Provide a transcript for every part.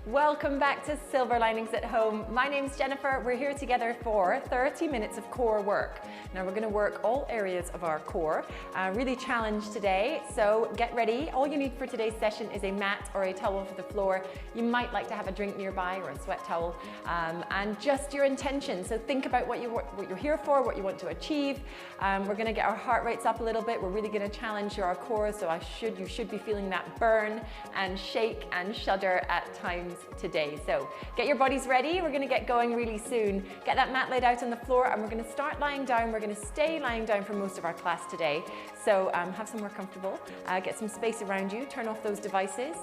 Welcome back to Silver Linings at Home. My name's Jennifer. We're here together for 30 minutes of core work. Now we're going to work all areas of our core, really challenged today. So get ready. All you need for today's session is a mat or a towel for the floor. You might like to have a drink nearby or a sweat towel, and just your intention. So think about what you're here for, what you want to achieve. We're going to get our heart rates up a little bit. We're really going to challenge our core. So you should be feeling that burn and shake and shudder at times today. So get your bodies ready. We're going to get going really soon. Get that mat laid out on the floor and we're going to start lying down. We're going to stay lying down for most of our class today. So have somewhere comfortable, get some space around you, turn off those devices.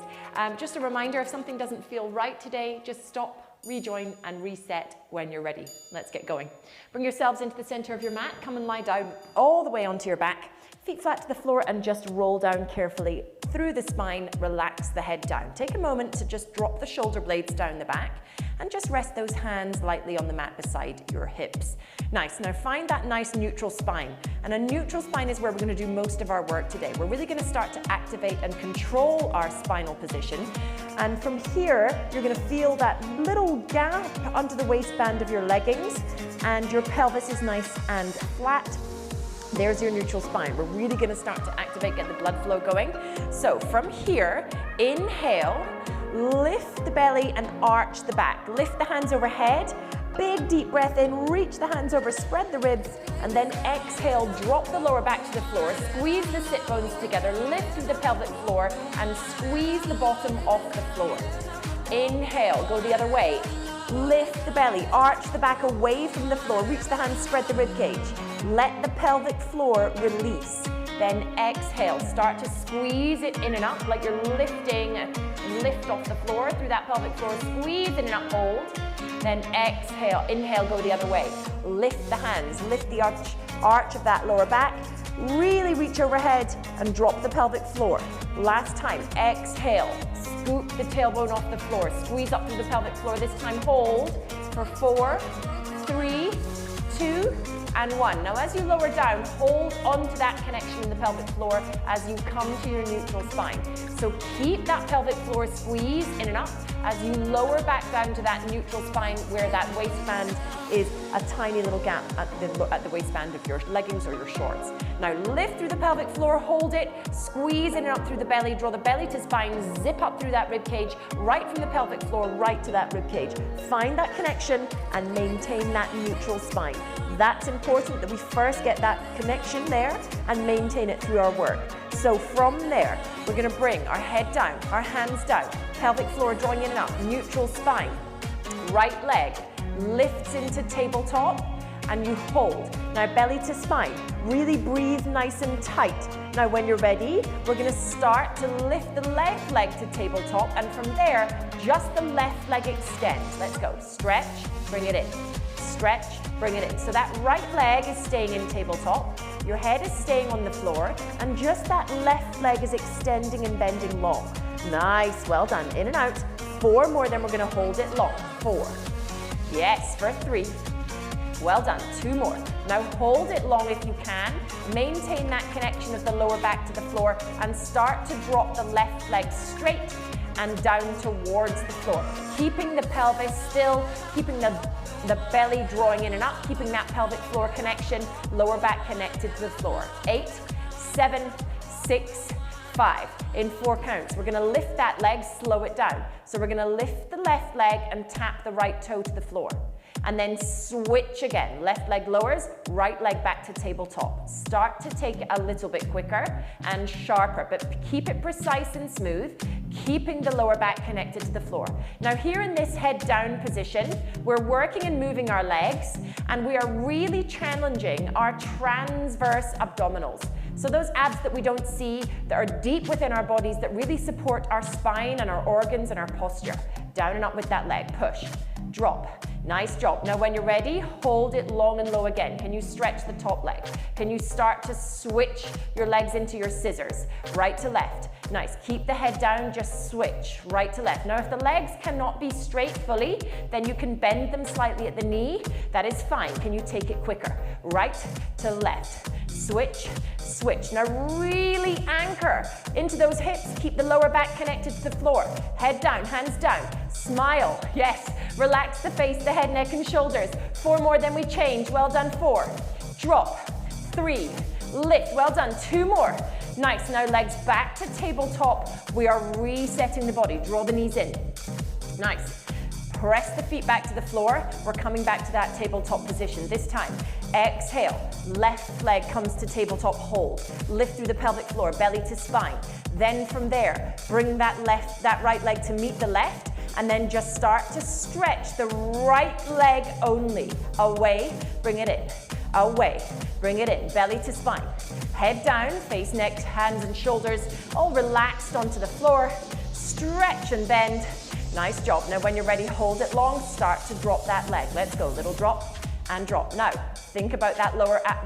Just a reminder, if something doesn't feel right today, just stop, rejoin and reset when you're ready. Let's get going. Bring yourselves into the center of your mat. Come and lie down all the way onto your back. Feet flat to the floor and just roll down carefully through the spine, relax the head down. Take a moment to just drop the shoulder blades down the back and just rest those hands lightly on the mat beside your hips. Nice, now find that nice neutral spine. And a neutral spine is where we're gonna do most of our work today. We're really gonna start to activate and control our spinal position. And from here, you're gonna feel that little gap under the waistband of your leggings and your pelvis is nice and flat. There's your neutral spine. We're really going to start to activate, get the blood flow going. So from here, inhale, lift the belly and arch the back. Lift the hands overhead, big deep breath in, reach the hands over, spread the ribs, and then exhale, drop the lower back to the floor, squeeze the sit bones together, lift through the pelvic floor, and squeeze the bottom off the floor. Inhale, go the other way. Lift the belly, arch the back away from the floor, reach the hands, spread the rib cage. Let the pelvic floor release. Then exhale, start to squeeze it in and up like you're lifting, lift off the floor through that pelvic floor, squeeze in and up, hold. Then exhale, inhale, go the other way. Lift the hands, lift the arch of that lower back, really reach overhead and drop the pelvic floor. Last time, exhale, scoop the tailbone off the floor, squeeze up through the pelvic floor. This time hold for 4, 3, 2, and 1. Now as you lower down, hold onto that connection in the pelvic floor as you come to your neutral spine. So keep that pelvic floor squeeze in and up as you lower back down to that neutral spine where that waistband is a tiny little gap at the waistband of your leggings or your shorts. Now lift through the pelvic floor, hold it, squeeze in and up through the belly, draw the belly to spine, zip up through that rib cage, right from the pelvic floor, right to that rib cage. Find that connection and maintain that neutral spine. That's important that we first get that connection there and maintain it through our work. So from there, we're going to bring our head down, our hands down, pelvic floor drawing in and up, neutral spine. Right leg lifts into tabletop and you hold. Now belly to spine, really breathe nice and tight. Now when you're ready, we're going to start to lift the left leg to tabletop and from there, just the left leg extends. Let's go. Stretch, bring it in. Stretch, bring it in. So that right leg is staying in tabletop, your head is staying on the floor, and just that left leg is extending and bending long. Nice, well done. In and out. 4 more, then we're going to hold it long. 4. Yes, for 3. Well done. 2 more. Now hold it long if you can. Maintain that connection of the lower back to the floor and start to drop the left leg straight and down towards the floor. Keeping the pelvis still, keeping the belly drawing in and up, keeping that pelvic floor connection, lower back connected to the floor. 8, 7, 6, 5. In 4 counts. We're going to lift that leg, slow it down. So we're going to lift the left leg and tap the right toe to the floor. And then switch again. Left leg lowers, right leg back to tabletop. Start to take it a little bit quicker and sharper, but keep it precise and smooth, keeping the lower back connected to the floor. Now here in this head down position, we're working and moving our legs, and we are really challenging our transverse abdominals. So those abs that we don't see, that are deep within our bodies, that really support our spine and our organs and our posture. Down and up with that leg, push, drop. Nice job. Now when you're ready, hold it long and low again. Can you stretch the top leg? Can you start to switch your legs into your scissors? Right to left. Nice. Keep the head down, just switch. Right to left. Now if the legs cannot be straight fully, then you can bend them slightly at the knee. That is fine. Can you take it quicker? Right to left. switch, switch. Now really anchor into those hips. Keep the lower back connected to the floor. Head down, hands down. Smile, yes. Relax the face, the head, neck, and shoulders. 4 more, then we change. Well done, 4. Drop, 3, lift. Well done, 2 more. Nice, now legs back to tabletop. We are resetting the body. Draw the knees in. Nice. Press the feet back to the floor. We're coming back to that tabletop position. This time, exhale. Left leg comes to tabletop, hold. Lift through the pelvic floor, belly to spine. Then from there, bring that right leg to meet the left, and then just start to stretch the right leg only. Away, bring it in. Away, bring it in. Belly to spine. Head down, face, neck, hands and shoulders, all relaxed onto the floor. Stretch and bend. Nice job. Now when you're ready, hold it long, start to drop that leg. Let's go, little drop and drop. Now, think about that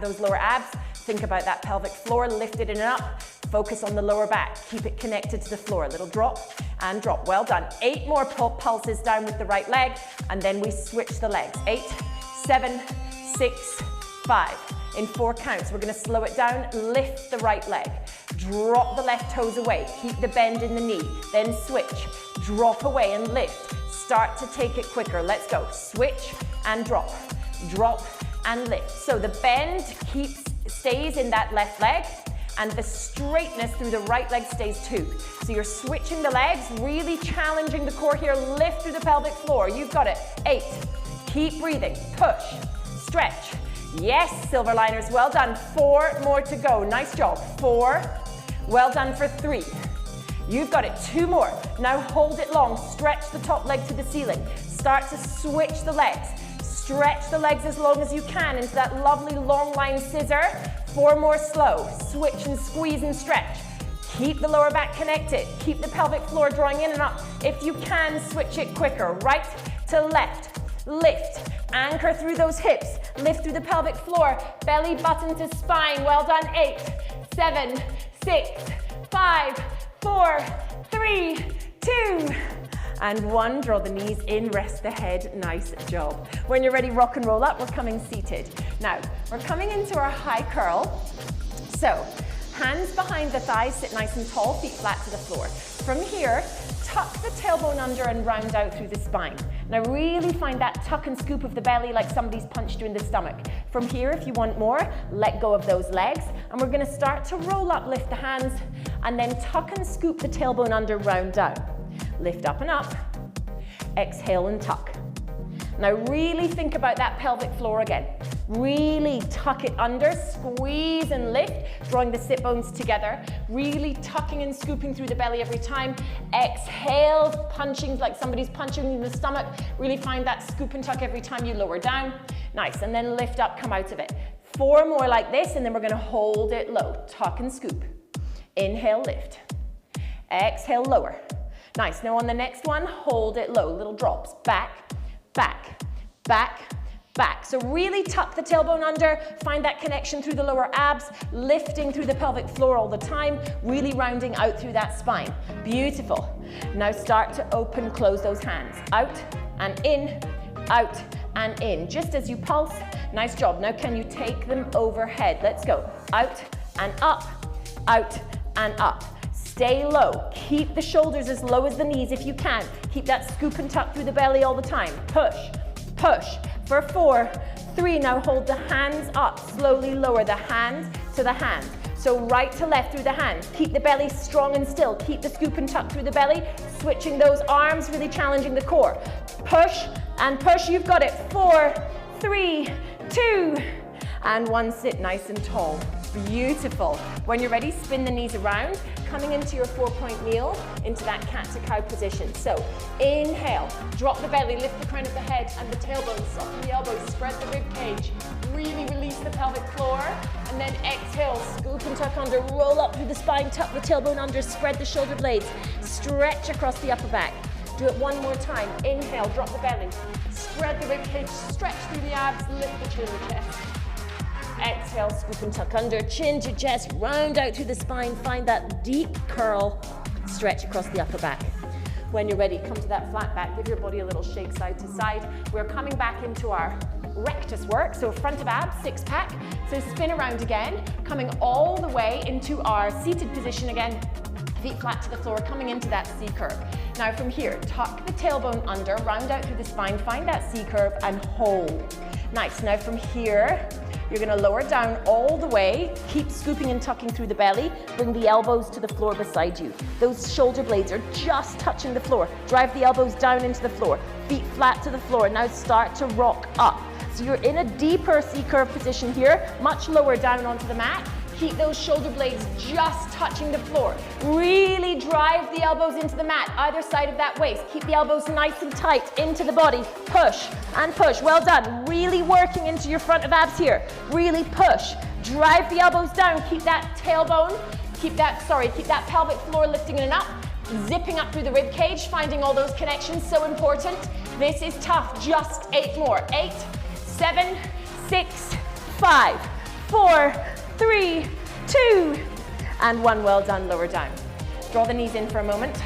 those lower abs. Think about that pelvic floor, lifted in and up. Focus on the lower back. Keep it connected to the floor. Little drop and drop. Well done. 8 more pulses down with the right leg, and then we switch the legs. 8, 7, 6, 5. In 4 counts, we're gonna slow it down. Lift the right leg. Drop the left toes away. Keep the bend in the knee. Then switch. Drop away and lift. Start to take it quicker. Let's go. Switch and drop. Drop and lift. So the bend stays in that left leg, and the straightness through the right leg stays too. So you're switching the legs, really challenging the core here. Lift through the pelvic floor. You've got it. 8. Keep breathing. Push. Stretch. Yes, silver liners. Well done. 4 more to go. Nice job. 4. Well done for 3. You've got it. 2 more. Now hold it long. Stretch the top leg to the ceiling. Start to switch the legs. Stretch the legs as long as you can into that lovely long line scissor. 4 more slow. Switch and squeeze and stretch. Keep the lower back connected. Keep the pelvic floor drawing in and up. If you can, switch it quicker. Right to left. Lift. Anchor through those hips. Lift through the pelvic floor. Belly button to spine. Well done. 8, 7, 6, 5, 4, 3, 2, and 1. Draw the knees in, rest the head. Nice job. When you're ready, rock and roll up. We're coming seated. Now, we're coming into our high curl. So, hands behind the thighs, sit nice and tall, feet flat to the floor. From here, tuck the tailbone under and round out through the spine. Now really find that tuck and scoop of the belly like somebody's punched you in the stomach. From here, if you want more, let go of those legs, and we're gonna start to roll up, lift the hands, and then tuck and scoop the tailbone under, round down. Lift up and up, exhale and tuck. Now really think about that pelvic floor again. Really tuck it under, squeeze and lift, drawing the sit bones together. Really tucking and scooping through the belly every time. Exhale, punching like somebody's punching you in the stomach. Really find that scoop and tuck every time you lower down. Nice, and then lift up, come out of it. 4 more like this, and then we're gonna hold it low. Tuck and scoop. Inhale, lift. Exhale, lower. Nice, now on the next one, hold it low. Little drops, back, back, back, back. So really tuck the tailbone under, find that connection through the lower abs, lifting through the pelvic floor all the time, really rounding out through that spine. Beautiful. Now start to open, close those hands. Out and in, out and in. Just as you pulse, nice job. Now can you take them overhead? Let's go. Out and up, out and up. Stay low. Keep the shoulders as low as the knees if you can. Keep that scoop and tuck through the belly all the time. Push, push. For 4, 3, now hold the hands up. Slowly lower the hand to the hand. So right to left through the hand. Keep the belly strong and still. Keep the scoop and tuck through the belly. Switching those arms, really challenging the core. Push and push. You've got it. 4, 3, 2, and 1. Sit nice and tall. Beautiful. When you're ready, spin the knees around, coming into your 4-point kneel, into that cat to cow position. So inhale, drop the belly, lift the crown of the head and the tailbone, soften the elbows, spread the rib cage, really release the pelvic floor, and then exhale, scoop and tuck under, roll up through the spine, tuck the tailbone under, spread the shoulder blades, stretch across the upper back. Do it one more time. Inhale, drop the belly, spread the rib cage, stretch through the abs, lift the chin and chest. Exhale, scoop and tuck under, chin to chest, round out through the spine, find that deep curl, stretch across the upper back. When you're ready, come to that flat back, give your body a little shake side to side. We're coming back into our rectus work, so front of abs, six pack. So spin around again, coming all the way into our seated position again, feet flat to the floor, coming into that C curve. Now from here, tuck the tailbone under, round out through the spine, find that C curve and hold. Nice, now from here, you're gonna lower down all the way, keep scooping and tucking through the belly, bring the elbows to the floor beside you. Those shoulder blades are just touching the floor. Drive the elbows down into the floor, feet flat to the floor. Now start to rock up. So you're in a deeper C-curve position here, much lower down onto the mat. Keep those shoulder blades just touching the floor. Really drive the elbows into the mat, either side of that waist. Keep the elbows nice and tight into the body. Push and push. Well done. Really working into your front of abs here. Really push. Drive the elbows down. Keep that tailbone, keep that pelvic floor lifting in and up. Zipping up through the rib cage, finding all those connections, so important. This is tough. Just 8 more. 8, 7, 6, 5, 4, 3, 2, and 1. Well done, lower down. Draw the knees in for a moment,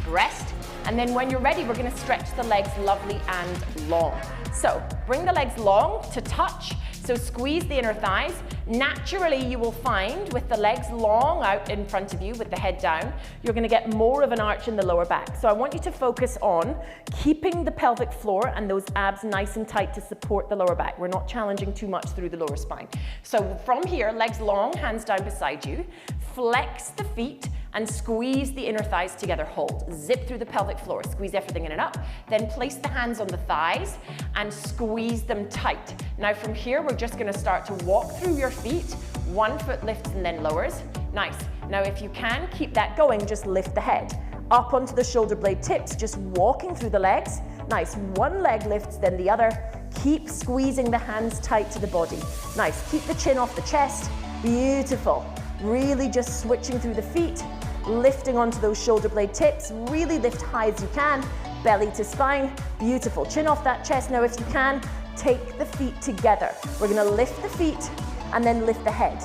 rest, and then when you're ready, we're gonna stretch the legs lovely and long. So bring the legs long to touch, so squeeze the inner thighs. Naturally, you will find with the legs long out in front of you with the head down, you're gonna get more of an arch in the lower back. So I want you to focus on keeping the pelvic floor and those abs nice and tight to support the lower back. We're not challenging too much through the lower spine. So from here, legs long, hands down beside you, flex the feet and squeeze the inner thighs together, hold. Zip through the pelvic floor, squeeze everything in and up. Then place the hands on the thighs and squeeze them tight. Now from here, we're just gonna start to walk through your feet. 1 foot lifts and then lowers. Nice. Now if you can, keep that going, just lift the head. Up onto the shoulder blade tips, just walking through the legs. Nice, 1 leg lifts, then the other. Keep squeezing the hands tight to the body. Nice, keep the chin off the chest. Beautiful. Really just switching through the feet, lifting onto those shoulder blade tips. Really lift high as you can, belly to spine. Beautiful, chin off that chest. Now if you can, take the feet together. We're gonna lift the feet and then lift the head.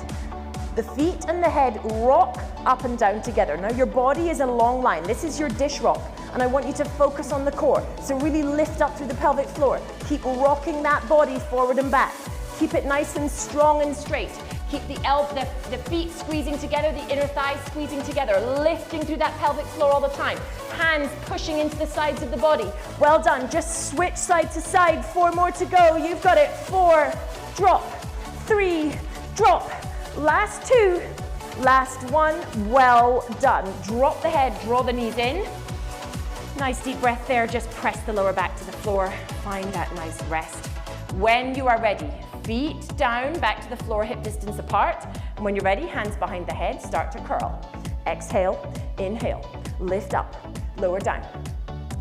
The feet and the head rock up and down together. Now your body is a long line. This is your dish rock, and I want you to focus on the core. So really lift up through the pelvic floor. Keep rocking that body forward and back. Keep it nice and strong and straight. Keep the feet squeezing together, the inner thighs squeezing together, lifting through that pelvic floor all the time. Hands pushing into the sides of the body. Well done. Just switch side to side. 4 more to go. You've got it. 4, drop. 3, drop. Last 2, last 1. Well done. Drop the head, draw the knees in. Nice deep breath there. Just press the lower back to the floor. Find that nice rest. When you are ready, feet down, back to the floor, hip distance apart. And when you're ready, hands behind the head, start to curl. Exhale, inhale, lift up, lower down.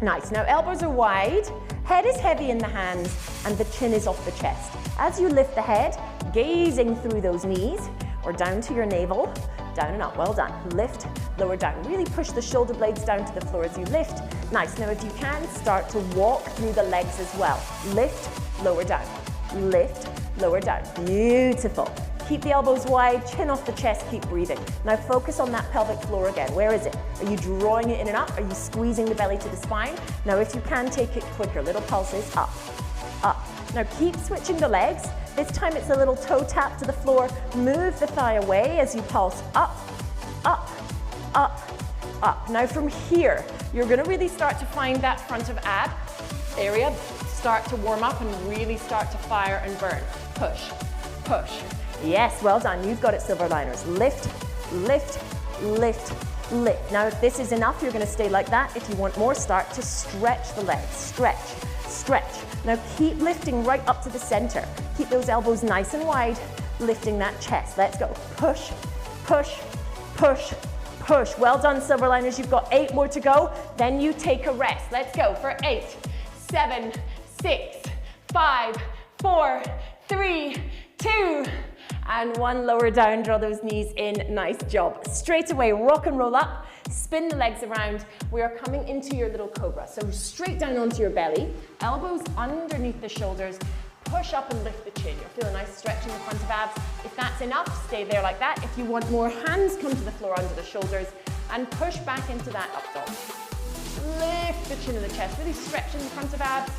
Nice, now elbows are wide, head is heavy in the hands, and the chin is off the chest. As you lift the head, gazing through those knees, or down to your navel, down and up, well done. Lift, lower down. Really push the shoulder blades down to the floor as you lift. Nice, now if you can, start to walk through the legs as well. Lift, lower down. Lift, lower down. Beautiful. Keep the elbows wide, chin off the chest, keep breathing. Now focus on that pelvic floor again. Where is it? Are you drawing it in and up? Are you squeezing the belly to the spine? Now if you can, take it quicker. Little pulses, up, up. Now keep switching the legs. This time it's a little toe tap to the floor. Move the thigh away as you pulse up, up, up, up. Now from here, you're gonna really start to find that front of ab area. Start to warm up and really start to fire and burn. Push, push. Yes, well done. You've got it, silver liners. Lift, lift, lift, lift. Now if this is enough, you're gonna stay like that. If you want more, start to stretch the legs. Stretch, stretch. Now keep lifting right up to the center. Keep those elbows nice and wide, lifting that chest. Let's go. Push, push, push, push. Well done, silver liners. You've got 8 more to go. Then you take a rest. Let's go for 8, 7, 6, 5, 4, 3, 2, and 1. Lower down, draw those knees in. Nice job. Straight away, rock and roll up. Spin the legs around. We are coming into your little cobra. So straight down onto your belly, elbows underneath the shoulders. Push up and lift the chin. You're feeling a nice stretch in the front of abs. If that's enough, stay there like that. If you want more, hands come to the floor under the shoulders and push back into that up dog. the chin of the chest, really stretching the front of abs.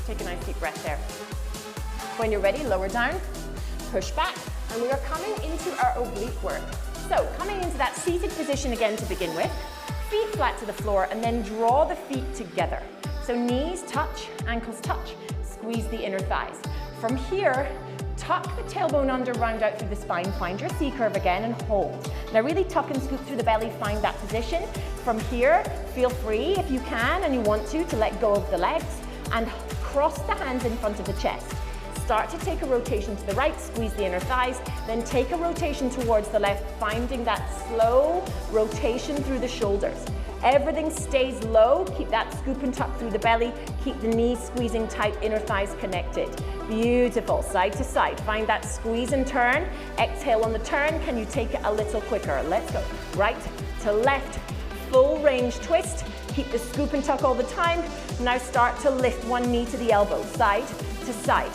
Take a nice deep breath there. When you're ready, lower down, push back, and we are coming into our oblique work. So coming into that seated position again to begin with, feet flat to the floor, and then draw the feet together. So knees touch, ankles touch, squeeze the inner thighs. From here, tuck the tailbone under, round out through the spine, find your C curve again and hold. Now really tuck and scoop through the belly, find that position. From here, feel free if you can and you want to let go of the legs and cross the hands in front of the chest. Start to take a rotation to the right, squeeze the inner thighs, then take a rotation towards the left, finding that slow rotation through the shoulders. Everything stays low, keep that scoop and tuck through the belly, keep the knees squeezing tight, inner thighs connected. Beautiful, side to side. Find that squeeze and turn. Exhale on the turn, can you take it a little quicker? Let's go. Right to left, full range twist. Keep the scoop and tuck all the time. Now start to lift one knee to the elbow, side to side.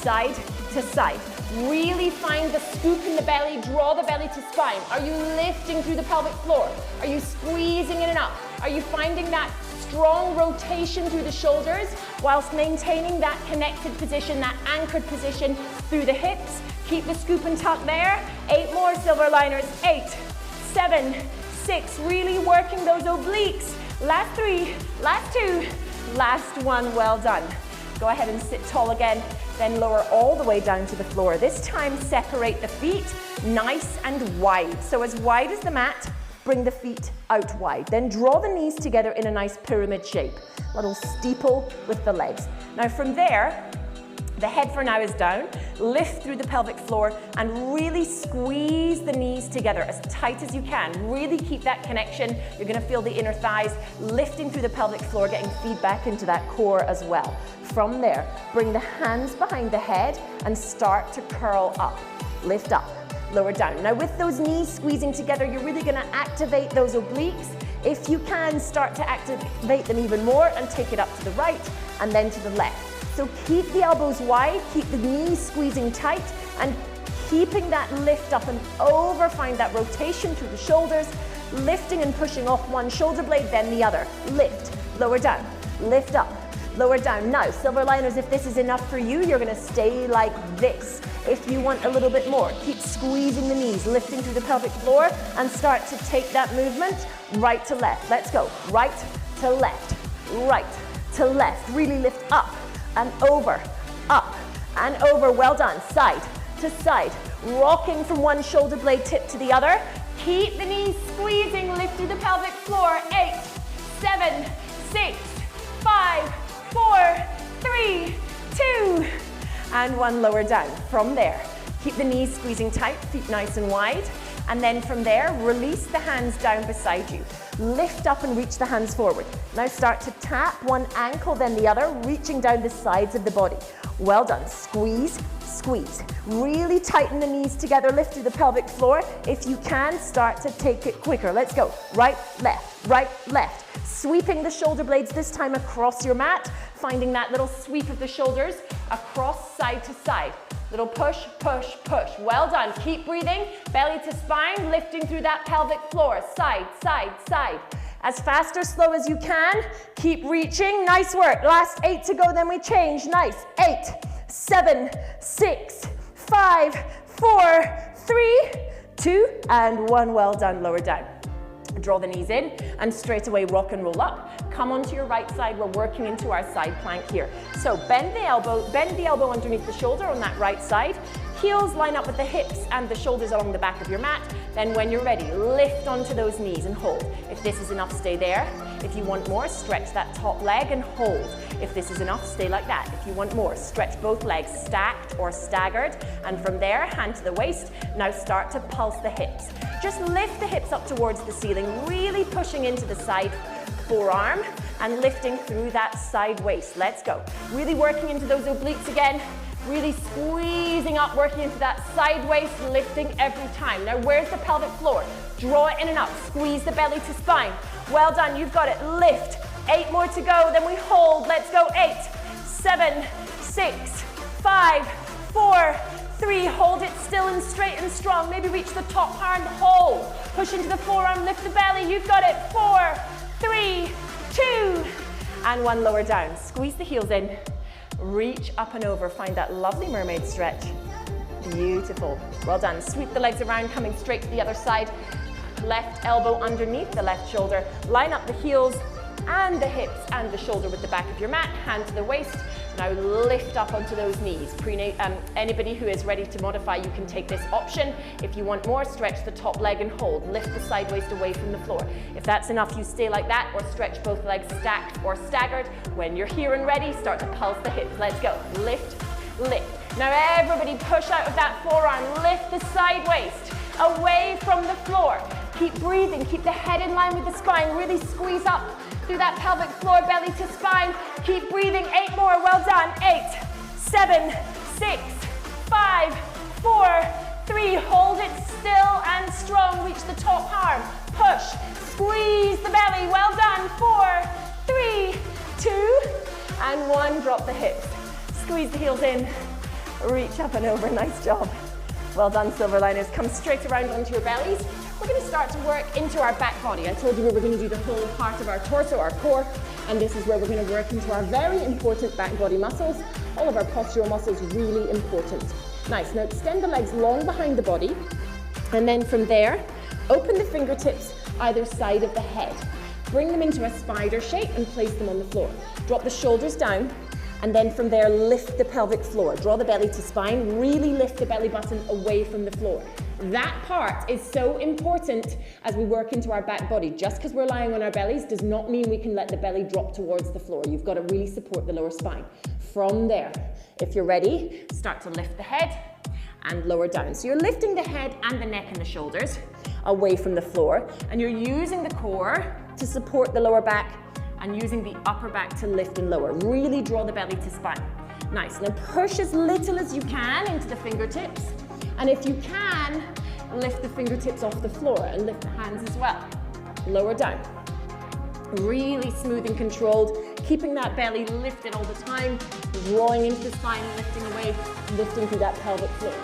Side to side. Really find the scoop in the belly, draw the belly to spine. Are you lifting through the pelvic floor? Are you squeezing in and up? Are you finding that strong rotation through the shoulders whilst maintaining that connected position, that anchored position through the hips? Keep the scoop and tuck there. 8 more silver liners. 8, 7, 6. Really working those obliques. Last 3, last 2, last 1. Well done. Go ahead and sit tall again, then lower all the way down to the floor. This time, separate the feet nice and wide. So as wide as the mat, bring the feet out wide. Then draw the knees together in a nice pyramid shape. A little steeple with the legs. Now from there, the head for now is down. Lift through the pelvic floor and really squeeze the knees together as tight as you can. Really keep that connection. You're gonna feel the inner thighs lifting through the pelvic floor, getting feedback into that core as well. From there, bring the hands behind the head and start to curl up. Lift up, lower down. Now with those knees squeezing together, you're really gonna activate those obliques. If you can, start to activate them even more and take it up to the right and then to the left. So keep the elbows wide, keep the knees squeezing tight, and keeping that lift up and over. Find that rotation through the shoulders, lifting and pushing off one shoulder blade, then the other. Lift, lower down, lift up, lower down. Now, silver liners, if this is enough for you, you're gonna stay like this. If you want a little bit more, keep squeezing the knees, lifting through the pelvic floor, and start to take that movement right to left. Let's go. Right to left, right to left. Really lift up and over, up and over. Well done. Side to side, rocking from one shoulder blade tip to the other. Keep the knees squeezing, lift through the pelvic floor. 8, 7, 6, 5, 4, 3, 2, and 1. Lower down. From there, keep the knees squeezing tight, feet nice and wide. And then from there, release the hands down beside you. Lift up and reach the hands forward. Now start to tap one ankle, then the other, reaching down the sides of the body. Well done. Squeeze, squeeze. Really tighten the knees together, lift through the pelvic floor. If you can, start to take it quicker. Let's go. Right, left. Sweeping the shoulder blades, this time across your mat, finding that little sweep of the shoulders across side to side. Little push, push, push. Well done. Keep breathing. Belly to spine, lifting through that pelvic floor. Side, side, side. As fast or slow as you can. Keep reaching. Nice work. Last 8 to go, then we change. Nice. 8, 7, 6, 5, 4, 3, 2, and 1. Well done. Lower down. Draw the knees in and straight away rock and roll up. Come onto your right side. We're working into our side plank here. So bend the elbow underneath the shoulder on that right side. Heels line up with the hips and the shoulders along the back of your mat. Then when you're ready, lift onto those knees and hold. If this is enough, stay there. If you want more, stretch that top leg and hold. If this is enough, stay like that. If you want more, stretch both legs stacked or staggered. And from there, hand to the waist. Now start to pulse the hips. Just lift the hips up towards the ceiling, really pushing into the side forearm and lifting through that side waist. Let's go. Really working into those obliques again. Really squeezing up, working into that side waist, lifting every time. Now, where's the pelvic floor? Draw it in and up. Squeeze the belly to spine. Well done. You've got it. Lift. 8 more to go. Then we hold. Let's go. 8, 7, 6, 5, 4, 3. Hold it still and straight and strong. Maybe reach the top hand. Hold. Push into the forearm. Lift the belly. You've got it. 4, 3, and one, lower down. Squeeze the heels in, reach up and over, find that lovely mermaid stretch. Beautiful, well done. Sweep the legs around, coming straight to the other side. Left elbow underneath the left shoulder. Line up the heels and the hips and the shoulder with the back of your mat, hand to the waist. Now lift up onto those knees. Anybody who is ready to modify, you can take this option. If you want more, stretch the top leg and hold. Lift the side waist away from the floor. If that's enough, you stay like that, or stretch both legs stacked or staggered. When you're here and ready, start to pulse the hips. Let's go. Lift, lift. Now everybody push out of that forearm. Lift the side waist away from the floor. Keep breathing. Keep the head in line with the spine. Really squeeze up through that pelvic floor, belly to spine. Keep breathing. 8 more. Well done. 8, 7, 6, 5, 4, 3. Hold it still and strong. Reach the top arm. Push. Squeeze the belly. Well done. 4, 3, 2, and 1. Drop the hips. Squeeze the heels in. Reach up and over. Nice job. Well done, silver liners. Come straight around onto your bellies. We're going to start to work into our back body. I told you we were going to do the whole part of our torso, our core, and this is where we're going to work into our very important back body muscles. All of our postural muscles, really important. Nice. Now extend the legs long behind the body, and then from there, open the fingertips either side of the head. Bring them into a spider shape and place them on the floor. Drop the shoulders down, and then from there, lift the pelvic floor. Draw the belly to spine, really lift the belly button away from the floor. That part is so important as we work into our back body. Just because we're lying on our bellies does not mean we can let the belly drop towards the floor. You've got to really support the lower spine. From there, if you're ready, start to lift the head and lower down. So you're lifting the head and the neck and the shoulders away from the floor, and you're using the core to support the lower back and using the upper back to lift and lower. Really draw the belly to spine. Nice. Now push as little as you can into the fingertips. And if you can, lift the fingertips off the floor and lift the hands as well. Lower down. Really smooth and controlled, keeping that belly lifted all the time, drawing into the spine, lifting away, lifting through that pelvic floor.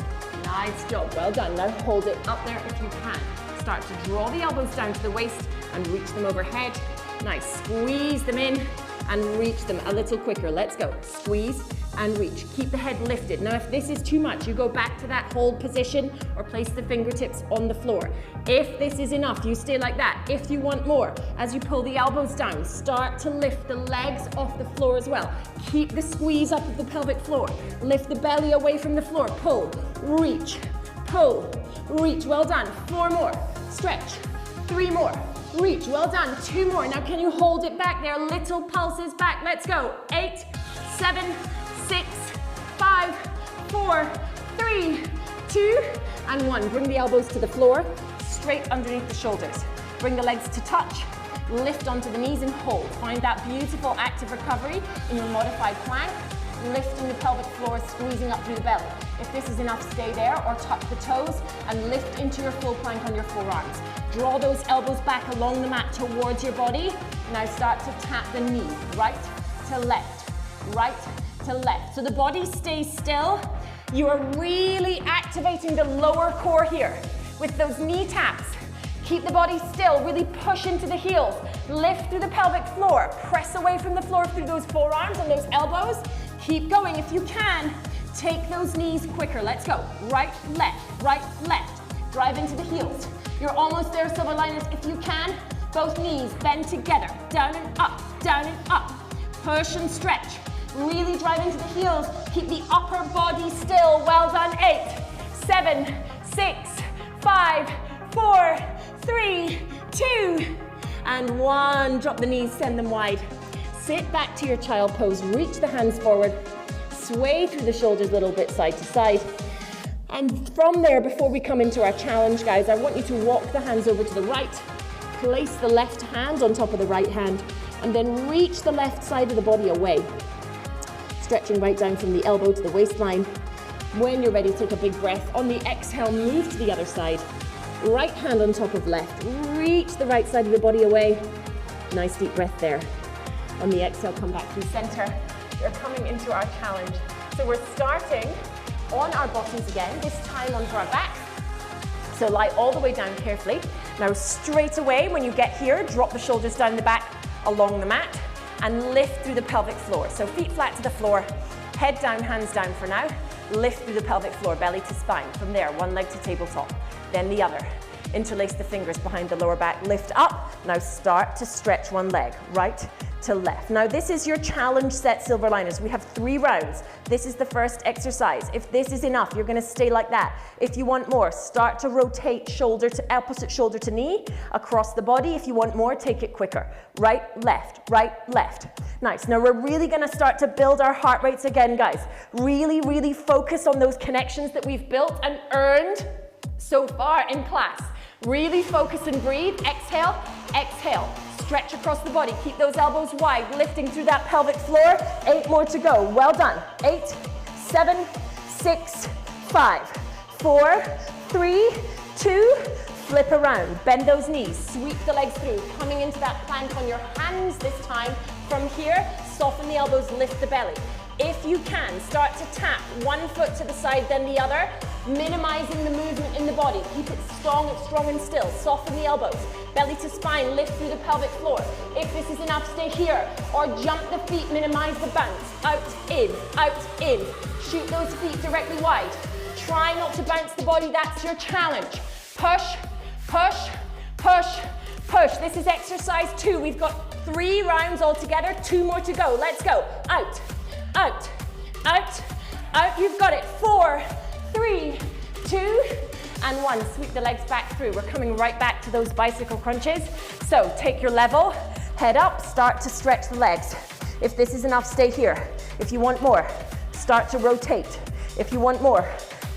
Nice job, well done. Now hold it up there if you can. Start to draw the elbows down to the waist and reach them overhead. Nice, squeeze them in and reach them a little quicker. Let's go, squeeze and reach. Keep the head lifted. Now if this is too much, you go back to that hold position or place the fingertips on the floor. If this is enough, you stay like that. If you want more, as you pull the elbows down, start to lift the legs off the floor as well. Keep the squeeze up of the pelvic floor. Lift the belly away from the floor. Pull, reach, pull, reach. Well done. 4 more. Stretch. 3 more. Reach. Well done. 2 more. Now can you hold it back there? Little pulses back. Let's go. 8, 7, 6, 5, 4, 3, 2, and 1. Bring the elbows to the floor, straight underneath the shoulders. Bring the legs to touch, lift onto the knees and hold. Find that beautiful active recovery in your modified plank, lifting the pelvic floor, squeezing up through the belly. If this is enough, stay there or tuck the toes and lift into your full plank on your forearms. Draw those elbows back along the mat towards your body. Now start to tap the knee, right to left, right to left. So the body stays still. You are really activating the lower core here with those knee taps. Keep the body still, really push into the heels. Lift through the pelvic floor. Press away from the floor through those forearms and those elbows. Keep going. If you can, take those knees quicker. Let's go. Right, left, drive into the heels. You're almost there, silver liners. If you can, both knees bend together, down and up, push and stretch. Really drive into the heels. Keep the upper body still. Well done. 8, 7, 6, 5, 4, 3, 2, and 1. Drop the knees, send them wide. Sit back to your child pose. Reach the hands forward. Sway through the shoulders a little bit side to side. And from there, before we come into our challenge, guys, I want you to walk the hands over to the right. Place the left hand on top of the right hand, and then reach the left side of the body away. Stretching right down from the elbow to the waistline. When you're ready, take a big breath. On the exhale, move to the other side. Right hand on top of left. Reach the right side of the body away. Nice deep breath there. On the exhale, come back through center. We're coming into our challenge. So we're starting on our bottoms again, this time onto our back. So lie all the way down carefully. Now straight away, when you get here, drop the shoulders down the back along the mat. and lift through the pelvic floor. So feet flat to the floor, head down, hands down for now. Lift through the pelvic floor, belly to spine. From there, one leg to tabletop, then the other. Interlace the fingers behind the lower back, lift up. Now start to stretch one leg, right to left. Now this is your challenge set, silver liners. We have 3 rounds. This is the first exercise. If this is enough, you're gonna stay like that. If you want more, start to rotate shoulder to opposite shoulder to knee across the body. If you want more, take it quicker. Right, left, right, left. Nice. Now we're really gonna start to build our heart rates again, guys. Really, really focus on those connections that we've built and earned so far in class. Really focus and breathe. Exhale, exhale. Stretch across the body. Keep those elbows wide, lifting through that pelvic floor. 8 more to go. Well done. 8, 7, 6, 5, 4, 3, 2, flip around. Bend those knees. Sweep the legs through. Coming into that plank on your hands this time. From here, soften the elbows, lift the belly. If you can, start to tap one foot to the side, then the other, minimizing the movement in the body. Keep it strong and still. Soften the elbows, belly to spine, lift through the pelvic floor. If this is enough, stay here. Or jump the feet, minimize the bounce. Out, in, out, in. Shoot those feet directly wide. Try not to bounce the body, that's your challenge. Push, push, push, push. This is exercise 2. We've got 3 rounds altogether, 2 more to go. Let's go. Out, out, out, out. You've got it. 4, 3, 2, and 1. Sweep the legs back through. We're coming right back to those bicycle crunches. So take your level, head up, start to stretch the legs. If this is enough, stay here. If you want more, start to rotate. If you want more,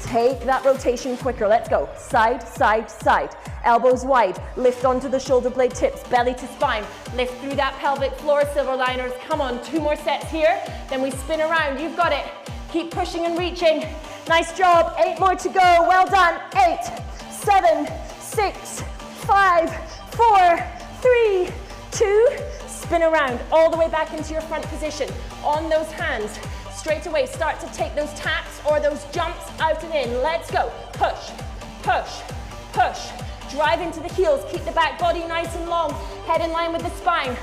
take that rotation quicker. Let's go. Side, side, side. Elbows wide. Lift onto the shoulder blade tips. Belly to spine. Lift through that pelvic floor, silver liners. Come on, 2 more sets here. Then we spin around. You've got it. Keep pushing and reaching. Nice job. 8 more to go. Well done. 8, 7, 6, 5, 4, 3, 2. Spin around all the way back into your front position. On those hands. Straight away, start to take those taps or those jumps out and in. Let's go. Push, push, push. Drive into the heels. Keep the back body nice and long. Head in line with the spine.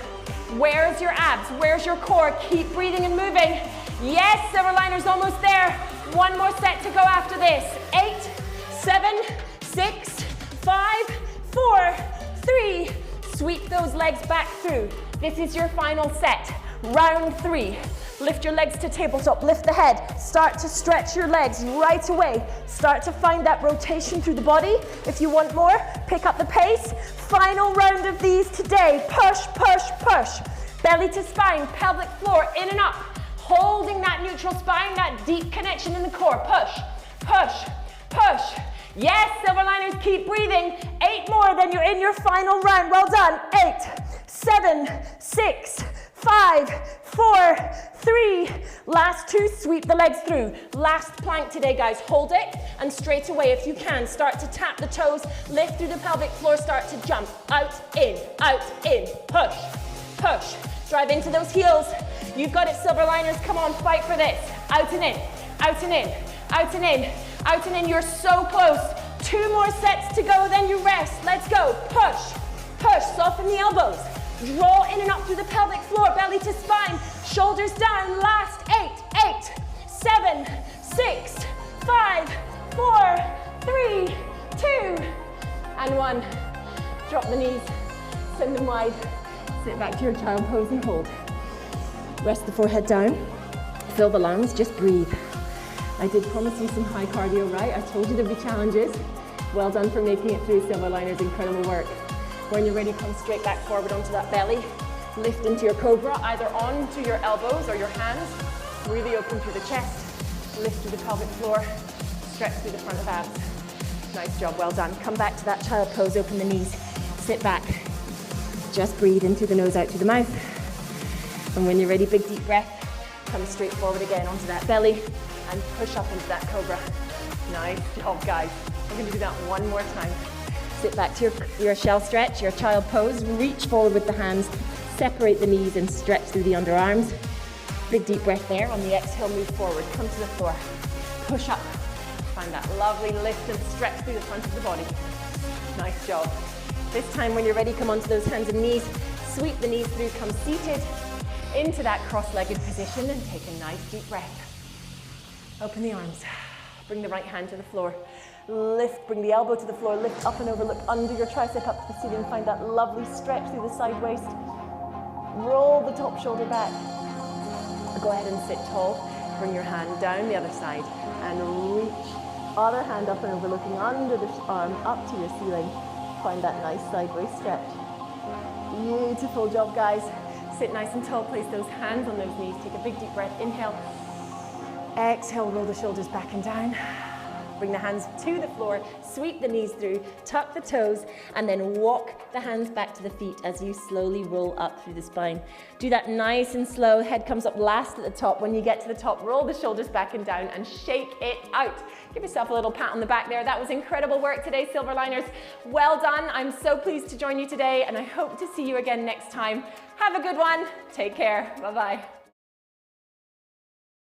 Where's your abs? Where's your core? Keep breathing and moving. Yes, silver liners, almost there. 1 more set to go after this. 8, 7, 6, 5, 4, 3. Sweep those legs back through. This is your final set. Round 3. Lift your legs to tabletop, lift the head, start to stretch your legs right away. Start to find that rotation through the body. If you want more, pick up the pace. Final round of these today. Push, push, push. Belly to spine, pelvic floor, in and up. Holding that neutral spine, that deep connection in the core. Push, push, push. Yes, silver liners, keep breathing. 8 more, then you're in your final round. Well done. 8, 7, 6, 5, 4, 3. Last 2, sweep the legs through. Last plank today, guys. Hold it and straight away if you can. Start to tap the toes, lift through the pelvic floor, start to jump. Out, in, push, push. Drive into those heels. You've got it, silver liners. Come on, fight for this. Out and in, out and in, out and in, out and in. You're so close. 2 more sets to go, then you rest. Let's go. Push, push. Soften the elbows. Draw in and up through the pelvic floor, belly to spine, shoulders down. Last 8, 8, 7, 6, 5, 4, 3, 2, and 1. Drop the knees, send them wide. Sit back to your child pose and hold. Rest the forehead down. Fill the lungs, just breathe. I did promise you some high cardio, right? I told you there'd be challenges. Well done for making it through, silver liners, incredible work. When you're ready, come straight back forward onto that belly. Lift into your cobra, either onto your elbows or your hands. Really open through the chest. Lift through the pelvic floor. Stretch through the front of abs. Nice job, well done. Come back to that child pose, open the knees. Sit back. Just breathe in through the nose, out through the mouth. And when you're ready, big deep breath. Come straight forward again onto that belly and push up into that cobra. Nice job, guys. We're going to do that 1 more time. Sit back to your shell stretch, your child pose. Reach forward with the hands. Separate the knees and stretch through the underarms. Big deep breath there. On the exhale, move forward. Come to the floor. Push up. Find that lovely lift and stretch through the front of the body. Nice job. This time when you're ready, come onto those hands and knees. Sweep the knees through. Come seated. into that cross-legged position and take a nice deep breath. Open the arms. Bring the right hand to the floor. Lift, bring the elbow to the floor, lift up and over, look under your tricep up to the ceiling, find that lovely stretch through the side waist. Roll the top shoulder back. Go ahead and sit tall. Bring your hand down the other side and reach. Other hand up and over, looking under the arm up to your ceiling. Find that nice sideways stretch. Beautiful job, guys. Sit nice and tall, place those hands on those knees. Take a big deep breath, inhale. Exhale, roll the shoulders back and down. Bring the hands to the floor, sweep the knees through, tuck the toes, and then walk the hands back to the feet as you slowly roll up through the spine. Do that nice and slow. Head comes up last at the top. When you get to the top, roll the shoulders back and down and shake it out. Give yourself a little pat on the back there. That was incredible work today, Silverliners. Well done. I'm so pleased to join you today, and I hope to see you again next time. Have a good one. Take care. Bye-bye.